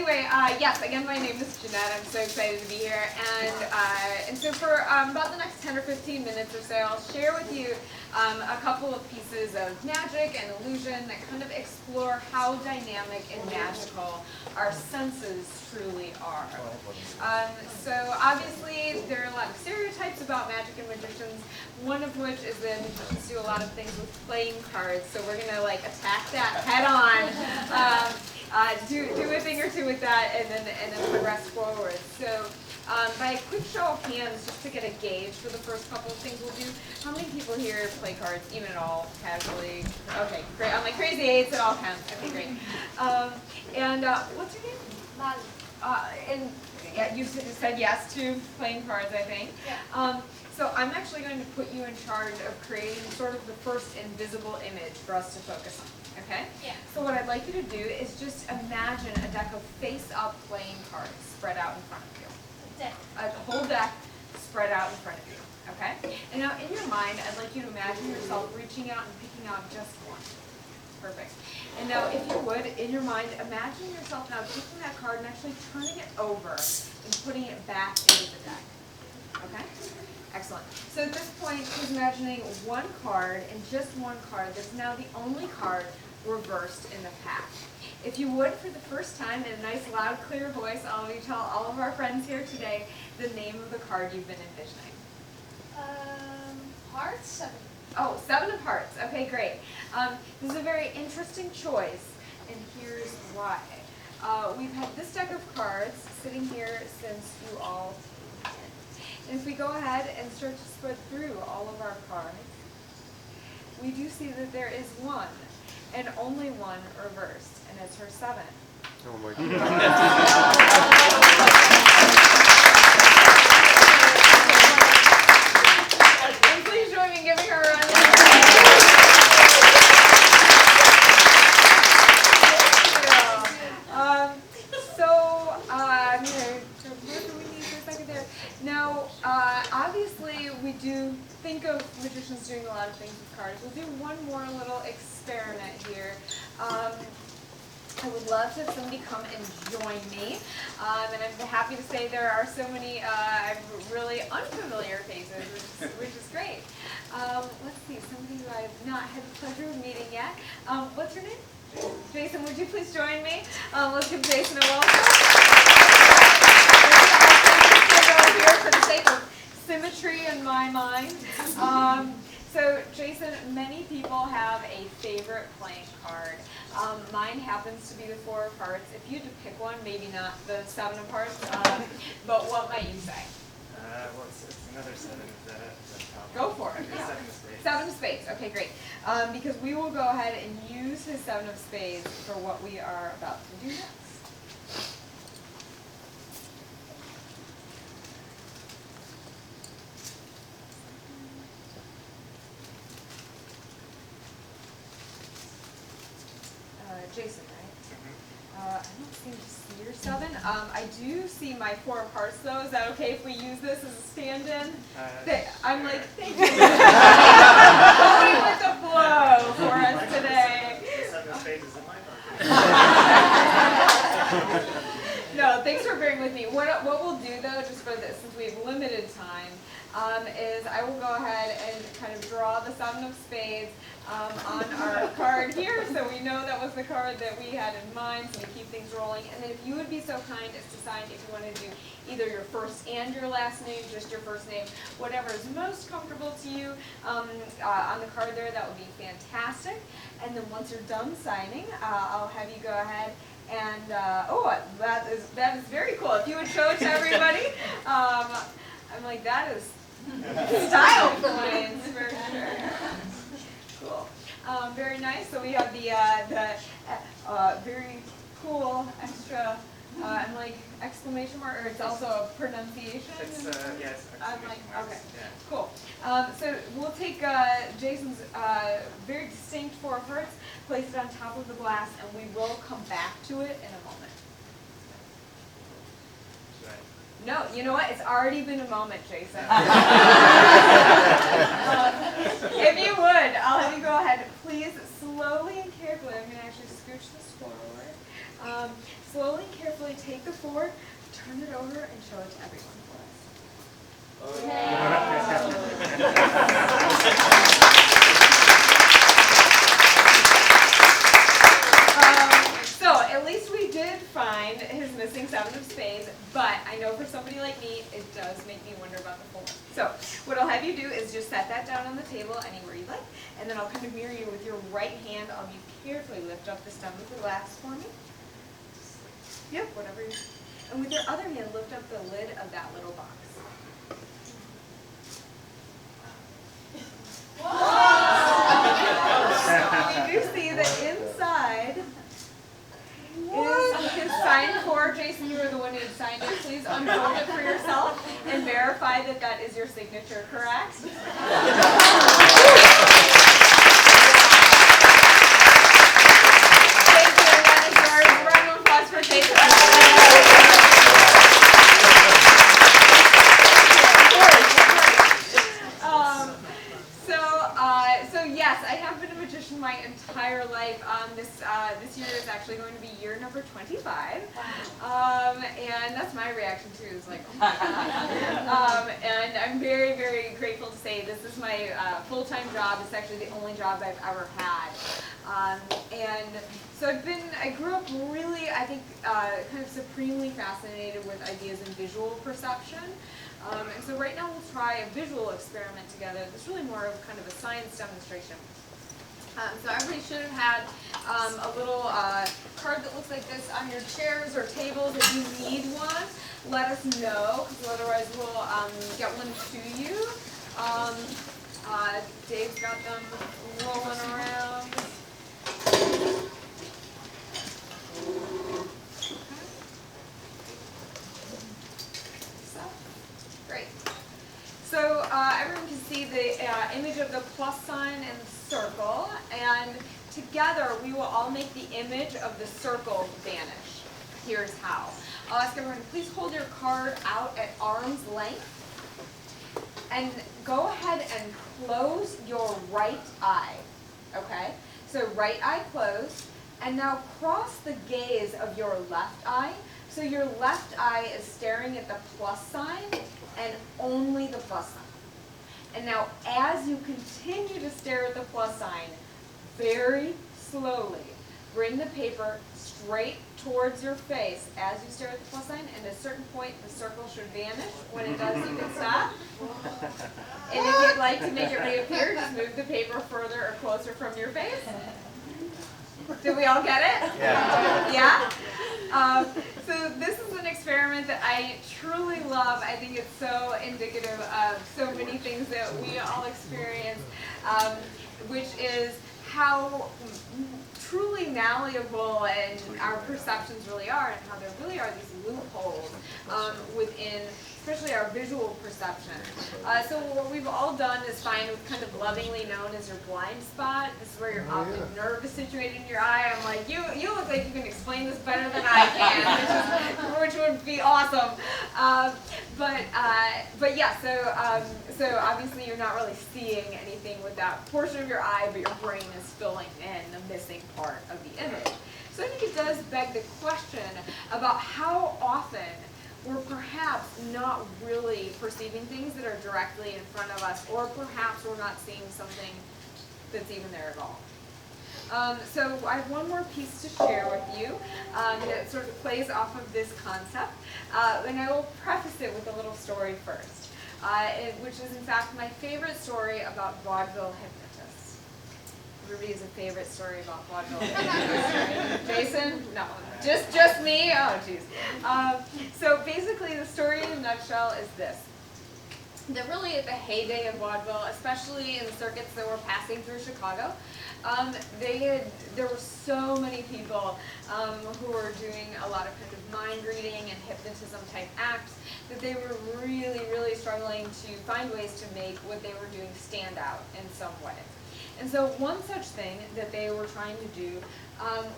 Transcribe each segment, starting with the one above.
anyway, yes, again, my name is Jeanette. I'm so excited to be here. And so for about the next 10 or 15 minutes or so, I'll share with you a couple of pieces of magic and illusion that kind of explore how dynamic and magical our senses truly are. So obviously, there are a lot of stereotypes about magic and magicians, one of which is that magicians do a lot of things with playing cards. So we're going to like attack that head on. Do a thing or two with that, and then progress forward. So, by a quick show of hands, just to get a gauge for the first couple of things we'll do. How many people here play cards, even at all, casually? Okay, great. On my crazy eights, it all counts. Okay, great. What's your name? Molly. And yeah, you said yes to playing cards, I think. Yeah. So I'm actually going to put you in charge of creating sort of the first invisible image for us to focus on. Okay? Yeah. So what I'd like you to do is just imagine a deck of face-up playing cards spread out in front of you. A whole deck spread out in front of you. Okay? And now in your mind, I'd like you to imagine yourself reaching out and picking out just one. Perfect. And now if you would, in your mind, imagine yourself now taking that card and actually turning it over and putting it back into the deck. Okay? Excellent. So at this point, she's imagining one card, and just one card that's now the only card reversed in the pack. If you would, for the first time, in a nice, loud, clear voice, all of you tell all of our friends here today the name of the card you've been envisioning. Hearts? 7. Oh, 7 of Hearts. Okay, great. This is a very interesting choice, and here's why. We've had this deck of cards sitting here since you all came in. And if we go ahead and start to spread through all of our cards, we do see that there is one, and only one reversed, and it's her 7. Oh my God. And please join me in giving her a round of Now, obviously, we do think of magicians doing a lot of things with cards. We'll do one more little experiment here. I would love to have somebody come and join me. And I'm happy to say there are so many really unfamiliar faces, which is great. Let's see, somebody who I have not had the pleasure of meeting yet. What's your name? Jason, would you please join me? Let's give Jason a welcome. Here for the sake of symmetry in my mind. So Jason, many people have a favorite playing card. Mine happens to be the 4 of Hearts. If you had to pick one, maybe not the 7 of Hearts, but what might you say? Well, it's another 7 of the Go for it. Yeah. Yeah. 7 of spades. 7 of spades. Okay, great. Because we will go ahead and use his 7 of spades for what we are about to do next. Jason, right? I don't seem to see your 7. I do see my 4 of Hearts, though. Is that okay if we use this as a stand-in? I'm like, thank you. Going with the flow for us today. 7 of spades is in my card. No, thanks for bearing with me. What we'll do, though, just for this, since we have limited time, is I will go ahead and kind of draw the 7 of spades on our card here, so we know that was the card that we had in mind, so we keep things rolling. And then if you would be so kind as to sign if you want to do either your first and your last name, just your first name, whatever is most comfortable to you on the card there, that would be fantastic. And then once you're done signing, I'll have you go ahead and, that is very cool. If you would show it to everybody, I'm like, that is style points for sure. Cool. Very nice. So we have the very cool extra, I'm like, exclamation mark, or it's also a pronunciation? It's, yes. I'm like, okay, Yeah. cool. So we'll take Jason's very distinct 4 of Hearts, place it on top of the glass, and we will come back to it in a moment. No, you know what? It's already been a moment, Jason. If you would, I'll have you go ahead. Please, slowly and carefully, I'm going to actually scooch this forward. Slowly and carefully take the fork, turn it over, and show it to everyone for us. So at least we did find his missing 7 of spades, but I know for somebody like me, it does make me wonder about the 4. So what I'll have you do is just set that down on the table anywhere you like, and then I'll kind of mirror you with your right hand. I'll have you carefully lift up the stem of the glass for me. Yep, whatever you... And with your other hand, lift up the lid of that little box. We do see that inside is his signed for. Jason, you were the one who signed it. Please unfold it for yourself and verify that that is your signature, correct? Thank you, that is yours. Round of applause for Jason. So yes, I have been a magician my entire life. This year is actually going to be year number 25, and that's my reaction too. Is like, oh my god. And I'm very, very grateful to say this is my full-time job. It's actually the only job I've ever had. And so I grew up really, I think, kind of supremely fascinated with ideas in visual perception. And so right now we'll try a visual experiment together. It's really more of kind of a science demonstration. So everybody should have had a little card that looks like this on your chairs or tables. If you need one, let us know, because otherwise we'll get one to you. Dave's got them rolling around. Great. So everyone can see the image of the plus sign and the circle, and together we will all make the image of the circle vanish. Here's how. I'll ask everyone to please hold your card out at arm's length, and go ahead and close your right eye. Okay? So right eye closed, and now cross the gaze of your left eye. So your left eye is staring at the plus sign and only the plus sign. And now as you continue to stare at the plus sign, very slowly bring the paper straight towards your face as you stare at the plus sign, and at a certain point the circle should vanish. When it does, you can stop. And if you'd like to make it reappear, just move the paper further or closer from your face. Did we all get it? Yeah. Yeah? So this is an experiment that I truly love. I think it's so indicative of so many things that we all experience, which is how truly malleable and our perceptions really are, and how there really are these loopholes within especially our visual perception. So what we've all done is find what's kind of lovingly known as your blind spot. This is where your optic nerve is situated in your eye. I'm like, you look like you can explain this better than I can, which would be awesome. But yeah, so obviously you're not really seeing anything with that portion of your eye, but your brain is filling in the missing part of the image. So I think it does beg the question about how often we're perhaps not really perceiving things that are directly in front of us, or perhaps we're not seeing something that's even there at all. So I have one more piece to share with you that sort of plays off of this concept, and I will preface it with a little story first, which is in fact my favorite story about vaudeville hypnotists. Everybody has a favorite story about vaudeville hypnotists. Jason? No. Just me? Oh, jeez. So basically the story in a nutshell is this. That really at the heyday of vaudeville, especially in the circuits that were passing through Chicago, there were so many people who were doing a lot of kind of mind reading and hypnotism type acts that they were really, really struggling to find ways to make what they were doing stand out in some way. And so one such thing that they were trying to do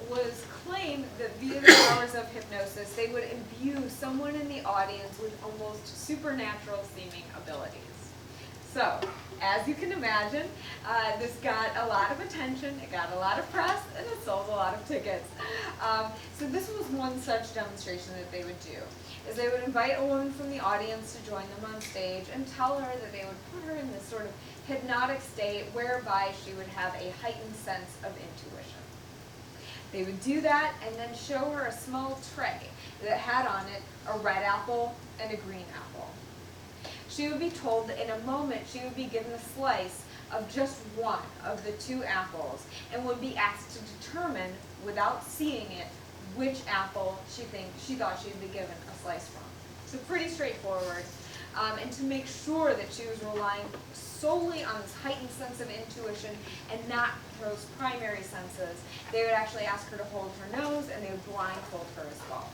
was claim that via the powers of hypnosis, they would imbue someone in the audience with almost supernatural seeming abilities. So, as you can imagine, this got a lot of attention, it got a lot of press, and it sold a lot of tickets. So this was one such demonstration that they would do, is they would invite a woman from the audience to join them on stage and tell her that they would put her in this sort of hypnotic state whereby she would have a heightened sense of intuition. They would do that and then show her a small tray that had on it a red apple and a green apple. She would be told that in a moment she would be given a slice of just one of the two apples and would be asked to determine, without seeing it, which apple she thought she would be given a slice from. So pretty straightforward. And to make sure that she was relying solely on this heightened sense of intuition and not those primary senses, they would actually ask her to hold her nose and they would blindfold her as well.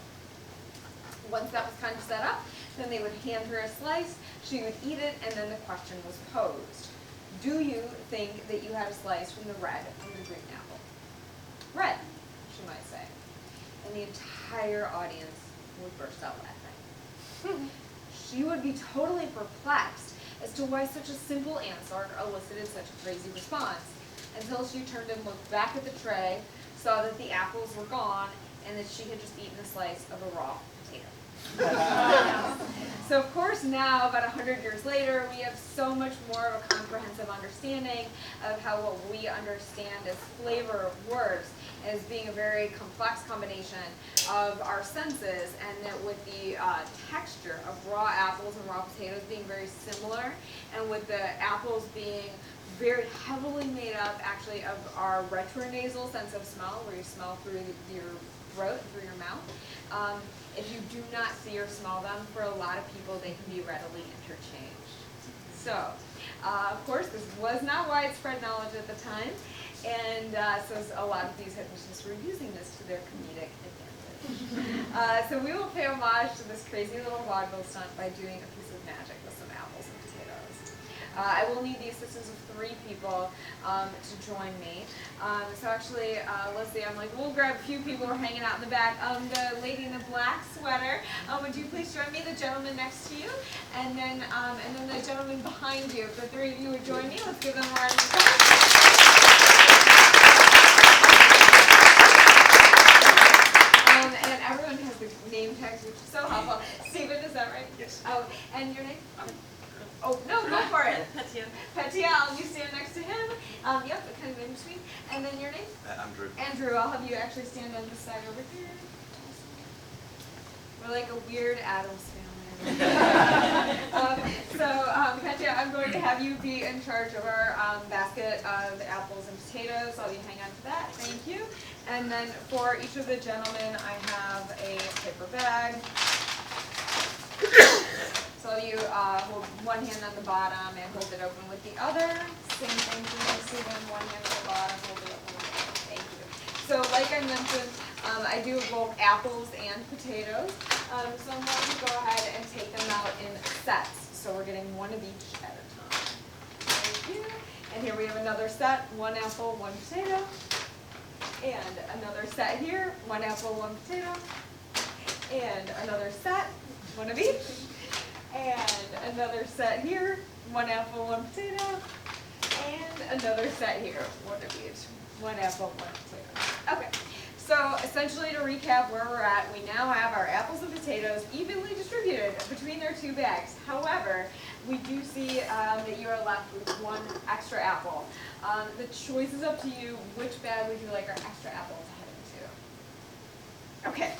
Once that was kind of set up, then they would hand her a slice, she would eat it, and then the question was posed. Do you think that you had a slice from the red or the green apple? Red, she might say. And the entire audience would burst out laughing. She would be totally perplexed as to why such a simple answer elicited such a crazy response, until she turned and looked back at the tray, saw that the apples were gone, and that she had just eaten a slice of a raw potato. So of course now, about 100 years later, we have so much more of a comprehensive understanding of how what we understand as flavor works, as being a very complex combination of our senses, and that with the texture of raw apples and raw potatoes being very similar, and with the apples being very heavily made up actually of our retronasal sense of smell, where you smell through your throat, through your mouth. If you do not see or smell them, for a lot of people, they can be readily interchanged. So, of course, this was not widespread knowledge at the time, and so a lot of these hypnotists were using this to their comedic advantage. So we will pay homage to this crazy little vaudeville stunt by doing a piece of magic with some apples and potatoes. I will need the assistance of 3 people to join me. So actually, let's see, I'm like, we'll grab a few people who are hanging out in the back. The lady in the black sweater, would you please join me? The gentleman next to you, and then the gentleman behind you. If the 3 of you would join me, let's give them a round of applause. And everyone has the name tags, which is so helpful. Stephen, is that right? Yes. Oh, and your name? Oh, no, go for it. Petia, you stand next to him. Yep, kind of in between. And then your name? Andrew. Andrew, I'll have you actually stand on this side over here. We're like a weird Addams family. Petia, I'm going to have you be in charge of our basket of apples and potatoes. I'll you hang on to that. Thank you. And then for each of the gentlemen, I have a paper bag. So you hold one hand on the bottom and hold it open with the other. Same thing for you, Stephen. One hand on the bottom, hold it open with the other. Thank you. So like I mentioned, I do both apples and potatoes. So I'm going to go ahead and take them out in sets. So we're getting one of each at a time. Thank you. And here we have another set, 1 apple, 1 potato. And another set here, 1 apple, 1 potato. And another set, 1 of each. And another set here, 1 apple, 1 potato. And another set here, 1 of each. 1 apple, 1 potato. Okay, so essentially to recap where we're at, we now have our apples and potatoes evenly distributed between their 2 bags. However, we do see that you are left with 1 extra apple. The choice is up to you. Which bag would you like our extra apple to head into? Okay,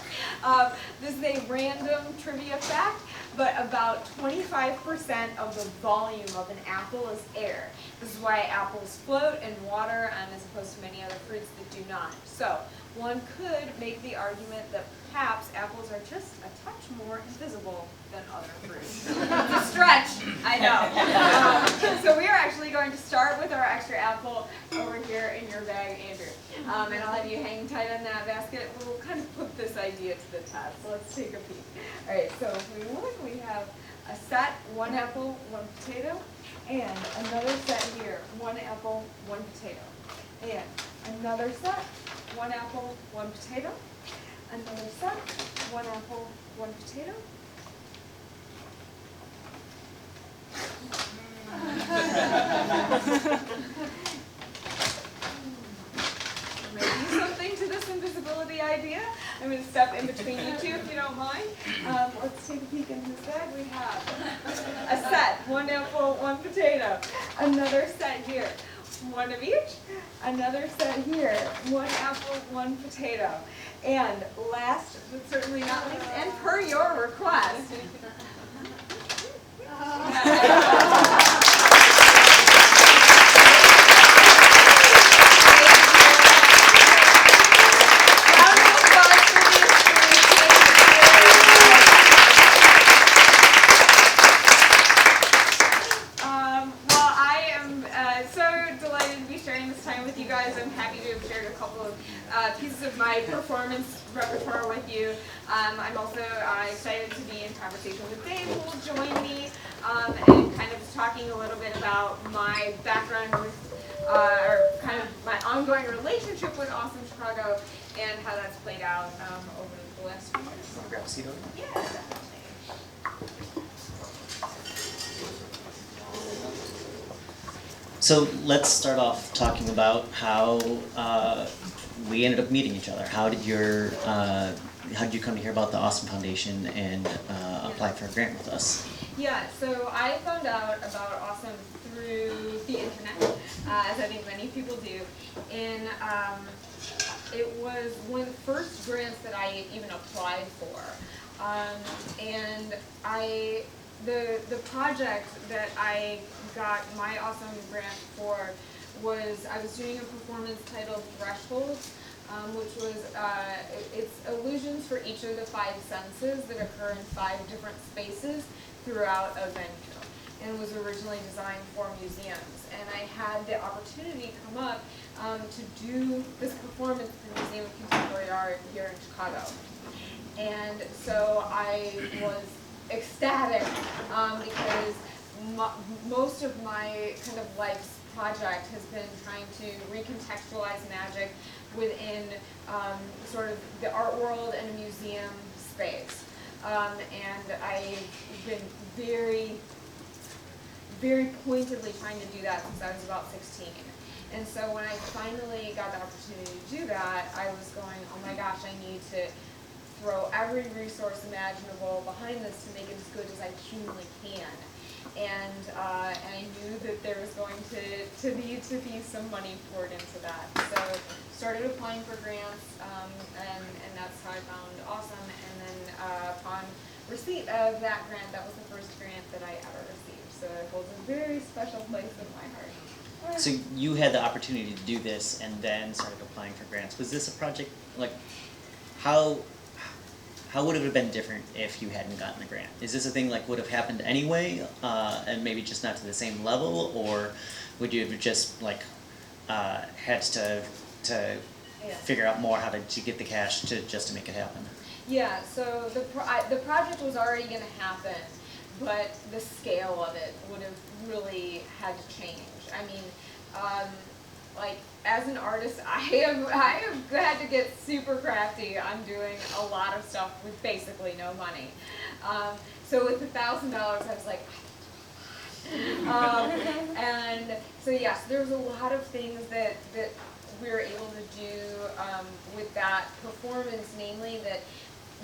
this is a random trivia fact, but about 25% of the volume of an apple is air. This is why apples float in water, as opposed to many other fruits that do not. So one could make the argument that perhaps apples are just a touch more invisible than other fruits. It's a stretch, I know. So we are actually going to start with our extra apple over here in your bag, Andrew. And I'll have you hang tight on that basket. We'll kind of put this idea to the test. So let's take a peek. All right, so if we look, we have a set, 1 apple, 1 potato, and another set here, 1 apple, 1 potato. And another set, 1 apple, 1 potato. Another set, 1 apple, 1 potato. Maybe something to this invisibility. possibility idea. I'm going to step in between you two if you don't mind. Let's take a peek in this bag. We have a set, 1 apple, 1 potato. Another set here, 1 of each. Another set here, 1 apple, 1 potato. And last but certainly not least, and per your request, I'm happy to have shared a couple of pieces of my performance repertoire with you. I'm also excited to be in conversation with Dave, who will join me, and kind of talking a little bit about my background with, or kind of my ongoing relationship with Awesome Chicago and how that's played out over the last few years. Want to grab a seat over? Yeah, definitely. So let's start off talking about how we ended up meeting each other. How did you come to hear about the Awesome Foundation and apply for a grant with us? Yeah, so I found out about Awesome through the internet, as I think many people do, and it was one of the first grants that I even applied for, and the project that I got my Awesome grant for was, I was doing a performance titled Thresholds, which was, it's illusions for each of the 5 senses that occur in 5 different spaces throughout a venue, and was originally designed for museums. And I had the opportunity come up to do this performance at the Museum of Contemporary Art here in Chicago. And so I was ecstatic because most of my kind of life's project has been trying to recontextualize magic within sort of the art world and a museum space. And I've been very, very pointedly trying to do that since I was about 16. And so when I finally got the opportunity to do that, I was going, oh my gosh, I need to throw every resource imaginable behind this to make it as good as I humanly can. And I knew that there was going to need to be some money poured into that. So started applying for grants, and that's how I found Awesome. And then upon receipt of that grant, that was the first grant that I ever received. So it holds a very special place in my heart. So you had the opportunity to do this and then started applying for grants. Was this a project, like, how would it have been different if you hadn't gotten the grant? Is this a thing like would have happened anyway, and maybe just not to the same level, or would you have just like had to figure out more how to get the cash just to make it happen? Yeah, so the project was already going to happen, but the scale of it would have really had to change. I mean, like, as an artist, I have had to get super crafty on doing a lot of stuff with basically no money. So with $1,000, I was like, and so yes, there was a lot of things that we were able to do with that performance, namely that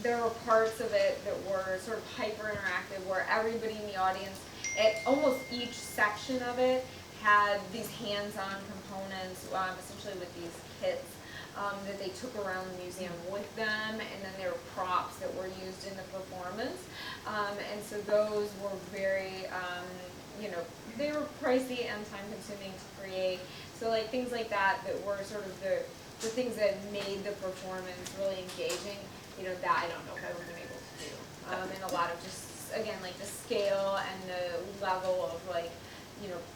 there were parts of it that were sort of hyper interactive, where everybody in the audience, at almost each section of it, had these hands-on components, essentially with these kits that they took around the museum with them, and then there were props that were used in the performance. And so those were very, they were pricey and time-consuming to create. So like things like that were sort of the things that made the performance really engaging, that I don't know if I would have been able to do. And a lot of just, again, like the scale and the level of like,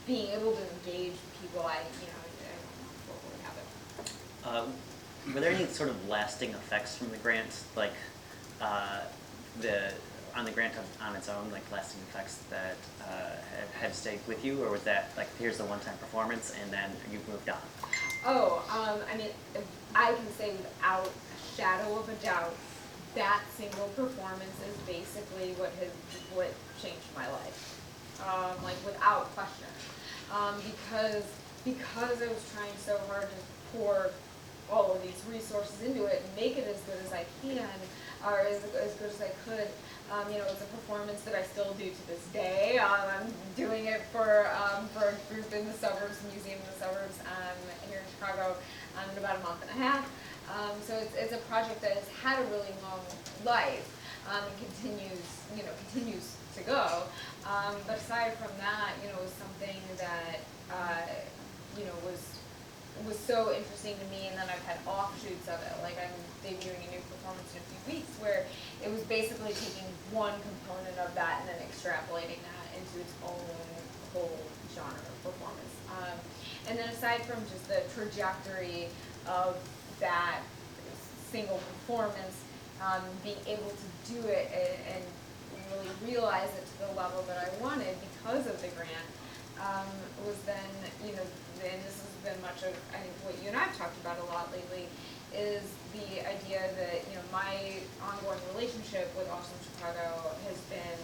being able to engage people, I don't know what would happen. Were there any sort of lasting effects from the grant, like on the grant on its own, like lasting effects that had stayed with you, or was that like here's the one-time performance and then you've moved on? Oh, I mean, I can say without a shadow of a doubt, that single performance is basically what changed my life. Like without question, because I was trying so hard to pour all of these resources into it and make it as good as I can, or as good as I could. It's a performance that I still do to this day. I'm doing it for a group in the suburbs, a museum in the suburbs here in Chicago in about a month and a half. So it's a project that has had a really long life and continues to go. But aside from that, it was something that was so interesting to me, and then I've had offshoots of it. Like I'm debuting a new performance in a few weeks where it was basically taking one component of that and then extrapolating that into its own whole genre of performance. And then aside from just the trajectory of that single performance, being able to do it and really realize it to the level that I wanted because of the grant, was then, and this has been much of, I think, what you and I have talked about a lot lately, is the idea that, my ongoing relationship with Awesome Chicago has been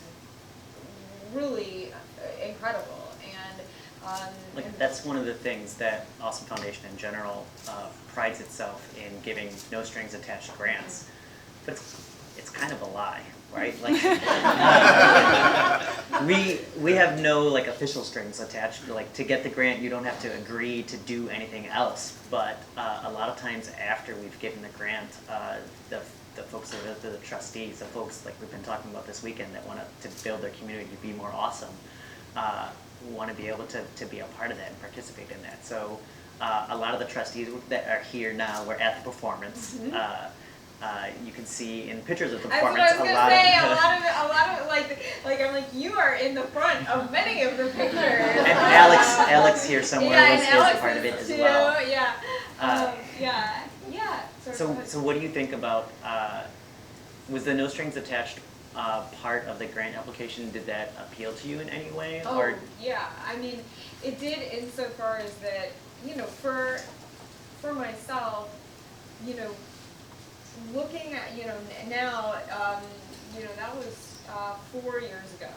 really incredible. And that's one of the things that Awesome Foundation in general prides itself in giving no strings attached grants, but it's kind of a lie, right? Like we have no official strings attached. Like to get the grant, you don't have to agree to do anything else. But a lot of times after we've given the grant, the folks that are the trustees, the folks like we've been talking about this weekend that want to build their community to be more awesome, want to be able to be a part of that and participate in that. So a lot of the trustees that are here now were at the performance. Mm-hmm. You can see in pictures of the That's what performance I was gonna say. A lot of I'm like you are in the front of many of the pictures. And Alex here somewhere is a part of it as well. Yeah. So what do you think about, was the no strings attached part of the grant application, did that appeal to you in any way? Oh, yeah. I mean, it did insofar as that, for myself, looking at, now, that was 4 years ago.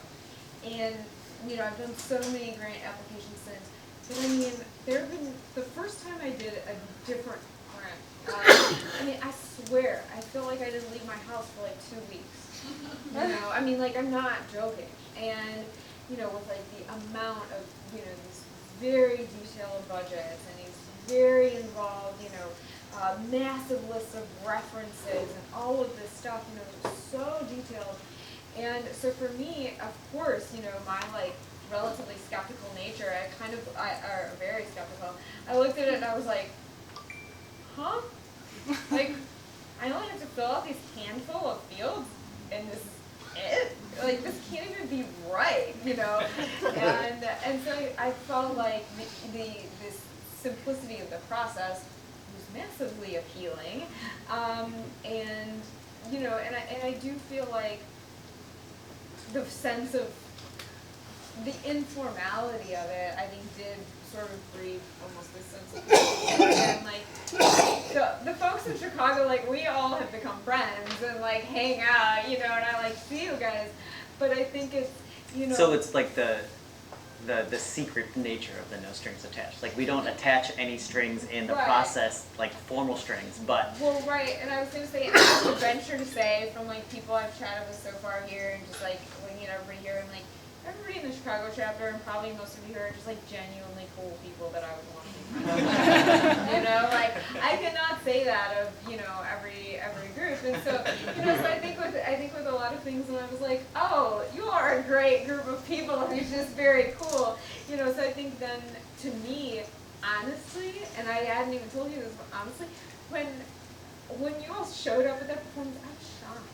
And, I've done so many grant applications since. But I mean, the first time I did a different grant, I swear, I feel like I didn't leave my house for like 2 weeks. I'm not joking. And, with the amount of, these very detailed budgets and these very involved, massive lists of references and all of this stuff, so detailed. And so for me, of course, my relatively skeptical nature, or very skeptical, I looked at it and I was like, huh? I only have to fill out this handful of fields and this is it? This can't even be right, And so I felt like this simplicity of the process was massively appealing, and I do feel like the sense of the informality of it, I think, did sort of breed almost this sense of and the folks in Chicago, we all have become friends and hang out, and I see you guys, but I think it's So it's like the secret nature of the no strings attached. We don't attach any strings in the process, formal strings, but... Well, right, and I was going to say, I would venture to say, from people I've chatted with so far here, and just looking at everybody here, and everybody in the Chicago chapter, and probably most of you here are just genuinely cool people that I would want to be friends with. I cannot say that of every group, and so so I think with a lot of things, and I was like, oh, you are a great group of people, and it's just very cool, So I think then to me, honestly, and I hadn't even told you this, but honestly, when you all showed up at that performance, I was shocked.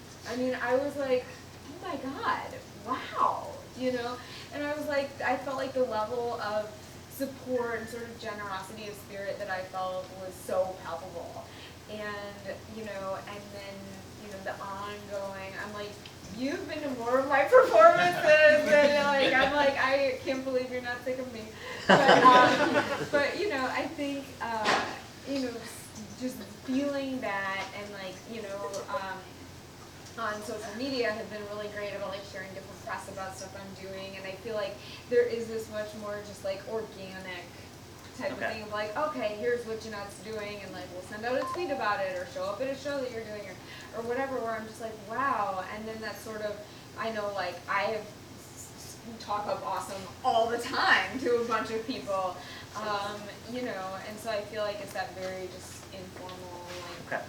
I was like, oh my God, wow. And I was I felt like the level of support and sort of generosity of spirit that I felt was so palpable. And, and then, the ongoing, I'm you've been to more of my performances, and I can't believe you're not sick of me. But I think, just feeling that and on social media have been really great about sharing different press about stuff I'm doing, and I feel like there is this much more just organic type of Okay. thing of like, okay, here's what Jeanette's doing, and like we'll send out a tweet about it or show up at a show that you're doing or whatever, where I'm just like, wow. And then that sort of, I know like I have talk up awesome all the time to a bunch of people, you know, and so I feel like it's that very just informal, like, Okay.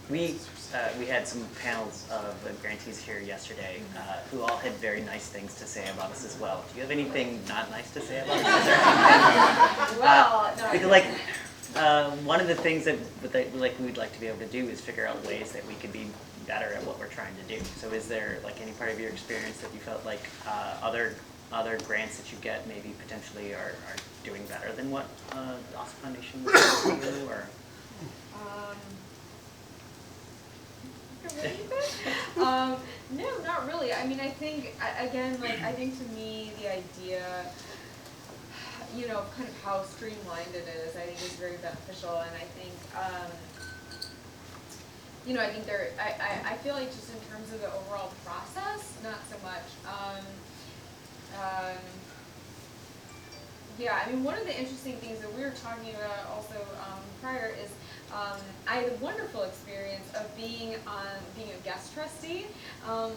very, We had some panels of grantees here yesterday who all had very nice things to say about us as well. Do you have anything not nice to say about us? well, no, Because like one of the things that like we'd like to be able to do is figure out ways that we could be better at what we're trying to do. So is there like any part of your experience that you felt like other grants that you get maybe potentially are doing better than what the Awesome Foundation would do, or? No, not really. I mean, I think, again, like, I think to me, the idea, you know, kind of how streamlined it is, I think is very beneficial, and I think, you know, I think I feel like just in terms of the overall process, not so much. Yeah, I mean, one of the interesting things that we were talking about also prior is I had a wonderful experience of being a guest trustee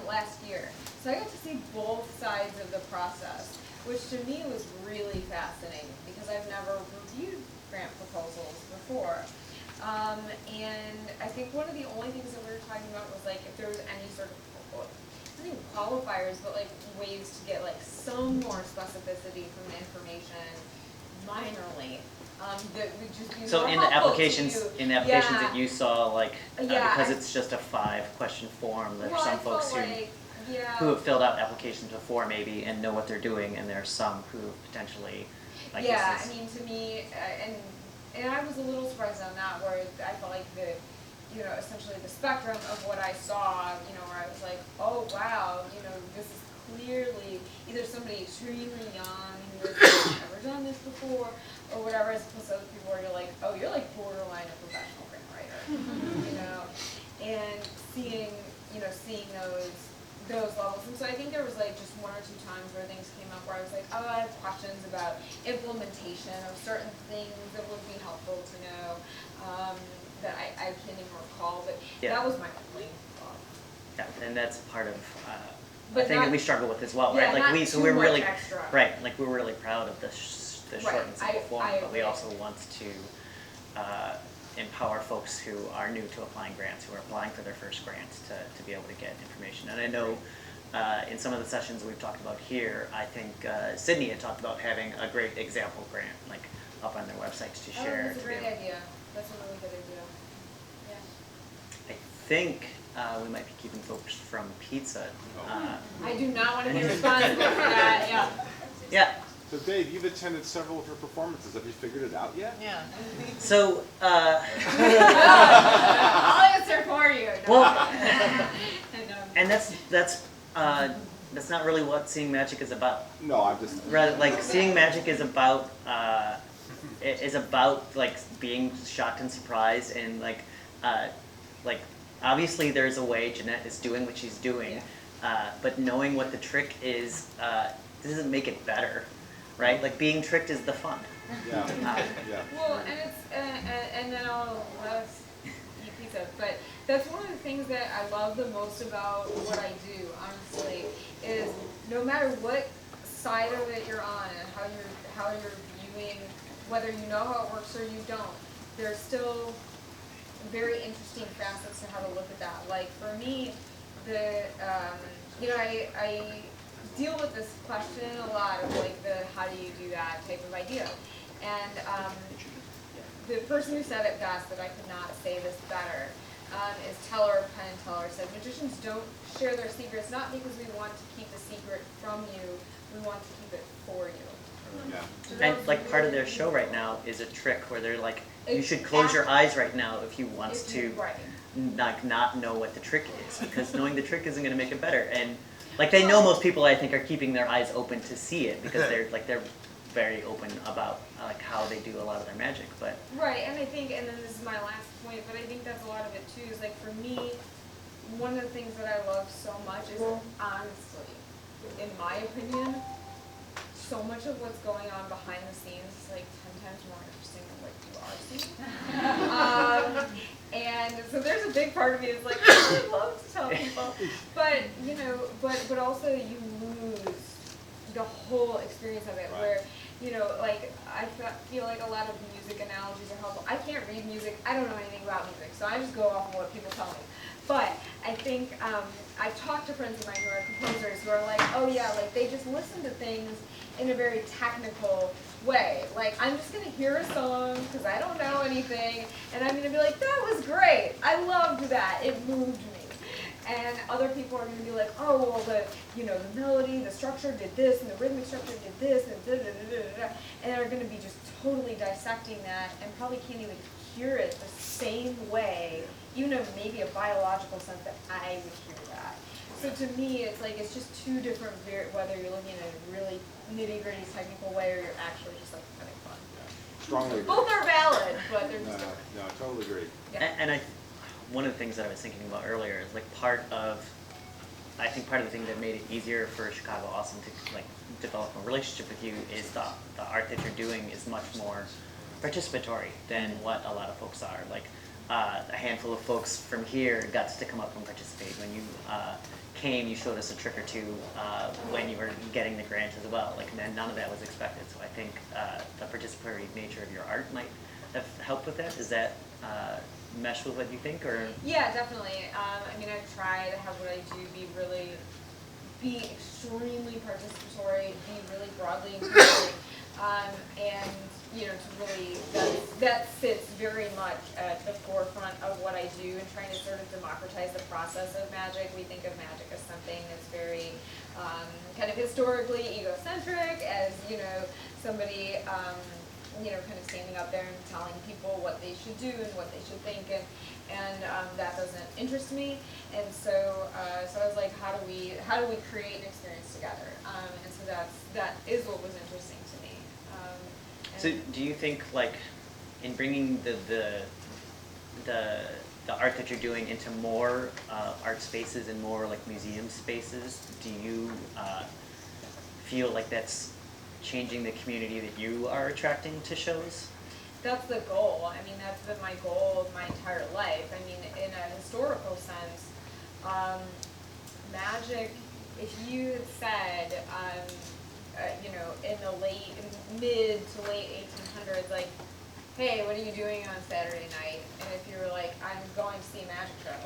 last year. So I got to see both sides of the process, which to me was really fascinating because I've never reviewed grant proposals before. And I think one of the only things that we were talking about was like if there was any sort of, not even qualifiers, but like ways to get like some more specificity from the information minorly. That would just be So more in the helpful applications, to you. that you saw, like because I- it's just a 5-question form, there's Well, I some folks felt who like, yeah. have filled out applications before maybe and know what they're doing, and there are some who potentially like Yeah, this I is, mean, to me, and I was a little surprised on that, where I felt like the, you know, essentially the spectrum of what I saw, you know, where I was like, oh wow, you know, this is clearly either somebody extremely young who has never done this before, or whatever, as opposed to other people where you're like, oh, you're like borderline a professional grant writer, you know, and seeing those levels. And so I think there was like just one or two times where things came up where I was like, oh, I have questions about implementation of certain things that would be helpful to know, that I can't even recall, but Yeah. that was my only thought. yeah, and that's part of But I think not- that we struggle with as well, yeah, right? Like not so too we're much really extra. right, like we're really proud of the Right, short and simple form, I but we agree. also want to empower folks who are new to applying grants, who are applying for their first grants to be able to get information. And I know in some of the sessions we've talked about here, I think Sydney had talked about having a great example grant, like up on their websites to share. Oh, that's a to be great able- idea. That's a really good idea. Yeah. I think we might be keeping folks from pizza. I do not want to be responsible for that, yeah. Yeah. So Dave, you've attended several of her performances. Have you figured it out yet? Yeah. So, I'll answer for you. No. well, And, and that's not really what Seeing Magic is about. No, I'm just. Rather, like Seeing Magic is about like being shocked and surprised, and like obviously there's a way Jeanette is doing what she's doing, but knowing what the trick is doesn't make it better, right? Like being tricked is the fun. Yeah. Yeah. well, and it's and then I'll let us eat pizza. But that's one of the things that I love the most about what I do. Honestly, is no matter what side of it you're on and how you're viewing, whether you know how it works or you don't, there's still very interesting facets to how to look at that. Like for me, you know, I deal with this question a lot of like the how do you do that type of idea. And the person who said it best, that I could not say this better, is Teller of Penn and Teller, said magicians don't share their secrets not because we want to keep the secret from you, we want to keep it for you. Yeah. So that And was like part of their really show right now is a trick where they're like, you should close your eyes right now if you want If to you- right. not know what the trick is, because knowing the trick isn't going to make it better. And like they know most people, I think, are keeping their eyes open to see it because they're very open about like how they do a lot of their magic. But Right, and I think, and then this is my last point, but I think that's a lot of it too, is like for me, one of the things that I love so much is honestly, in my opinion, so much of what's going on behind the scenes is like 10 times more interesting than what you are seeing. And so there's a big part of me that's like, I would love to tell people, but you know, but also you lose the whole experience of it, Right. where, you know, like I feel like a lot of music analogies are helpful. I can't read music. I don't know anything about music, so I just go off of what people tell me. But I think I've talked to friends of mine who are composers who are like, oh yeah, like they just listen to things in a very technical way. Like, I'm just going to hear a song because I don't know anything, and I'm going to be like, that was great. I loved that. It moved me. And other people are going to be like, oh, well, the melody, the structure did this, and the rhythmic structure did this, and da-da-da-da-da-da. And they're going to be just totally dissecting that and probably can't even hear it the same way, even in maybe a biological sense that I would hear that. So to me, it's like, it's just two different, whether you're looking at a really nitty-gritty technical way or you're actually just like having fun. Yeah. Strongly agree. Both are valid, but they're No, just different. no, I totally agree. Yeah. And one of the things that I was thinking about earlier is like I think part of the thing that made it easier for Chicago Awesome to like develop a relationship with you is the art that you're doing is much more participatory than what a lot of folks are. Like a handful of folks from here got to come up and participate. When you came, you showed us a trick or two when you were getting the grant as well. Like none of that was expected. So I think the participatory nature of your art might have helped with that. Is that mesh with what you think, or? Yeah, definitely. I mean, I've tried to have what I do be extremely participatory, be really broadly inclusive, and you know, to really that sits very much at the forefront of what I do, and trying to sort of democratize the process of magic. We think of magic as something that's very kind of historically egocentric, as you know, somebody. You know, kind of standing up there and telling people what they should do and what they should think, and that doesn't interest me. And so I was like, how do we create an experience together? And so that is what was interesting to me. So do you think, like, in bringing the art that you're doing into more art spaces and more like museum spaces, do you feel like that's changing the community that you are attracting to shows? That's the goal. I mean, that's been my goal my entire life. I mean, in a historical sense, magic, if you had said, you know, in the mid to late 1800s, like, hey, what are you doing on Saturday night? And if you were like, I'm going to see a magic show,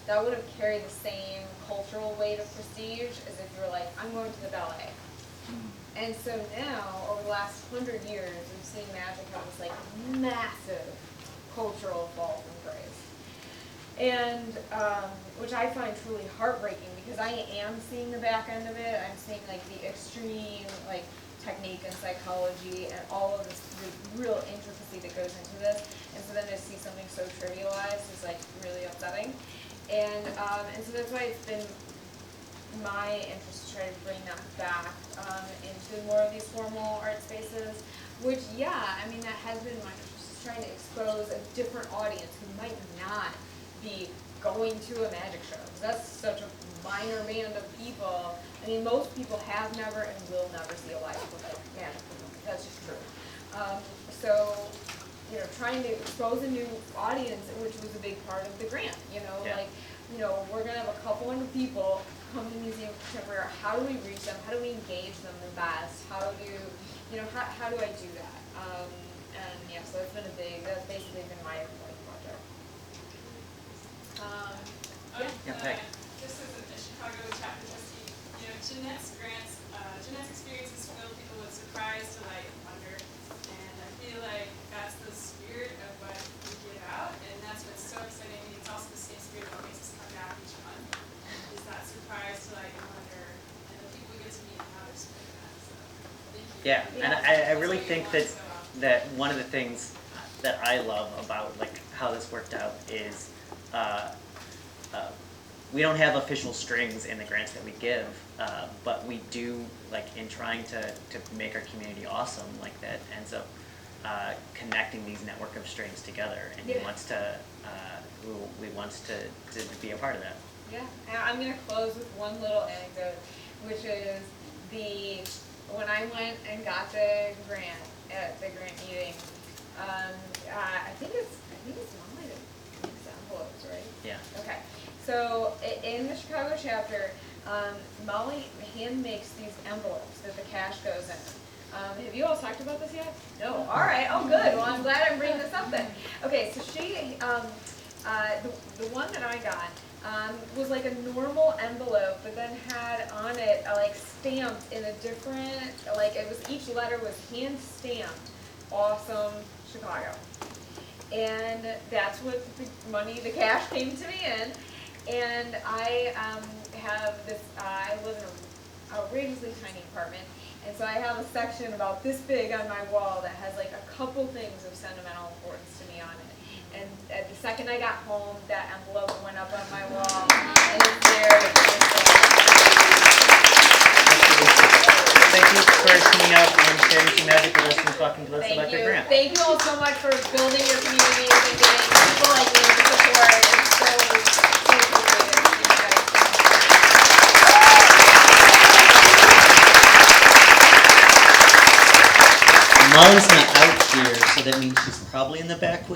that would have carried the same cultural weight of prestige as if you were like, I'm going to the ballet. And so now, over the last 100 years, we've seen magic have this like massive cultural fall from grace. And which I find truly heartbreaking, because I am seeing the back end of it. I'm seeing like the extreme like technique and psychology and all of this the real intricacy that goes into this. And so then to see something so trivialized is like really upsetting. And so that's why it's been my interest to try to bring that back into more of these formal art spaces, which, yeah, I mean, that has been my interest, is trying to expose a different audience who might not be going to a magic show. That's such a minor band of people. I mean, most people have never and will never see a live magic performance. That's just true. So, you know, trying to expose a new audience, which was a big part of the grant, you know, Yeah. like, you know, we're going to have a couple hundred people come to the Museum of Contemporary Art. How do we reach them? How do we engage them the best? How do I do that? And yeah, so that's basically been my like project. Peg. Just as a Chicago chapter trustee, you know, Jeanette's experiences fill people with surprise, delight, and wonder. And I feel like that's the spirit of what we give out, and that's what's so exciting. It's also the same spirit that makes us come back each month. Is that surprise, delight, and wonder, and the people we get to meet and how to spread that. So thank you. Yeah, and I really That's what think you want, that one of the things that I love about like how this worked out is we don't have official strings in the grants that we give, but we do, like, in trying to make our community awesome, like, that ends up connecting these network of strings together, and Yeah. we wants to be a part of that. Yeah, and I'm going to close with one little anecdote, which is when I went and got the grant at the grant meeting, I think it's Molly that makes the envelopes, right? Yeah. Okay, so in the Chicago chapter, Molly hand makes these envelopes that the cash goes in. Have you all talked about this yet? No. All right. Oh, good. Well, I'm glad I'm bringing this up then. Okay, so she, the one that I got was like a normal envelope, but then had on it like stamped in a different, like it was each letter was hand stamped. Awesome, Chicago. And that's what the money, the cash came to me in. And I have this, I live in an outrageously tiny apartment. And so I have a section about this big on my wall that has like a couple things of sentimental importance to me on it. And at the second I got home, that envelope went up on my wall. And it's there. Thank you for coming out and sharing some magic with us and talking to us Thank about your you. grant. Thank you all so much for building your communities and giving people like me the support. It's so appreciated. Thank you guys. Molly's not out here, so that means she's probably in the back with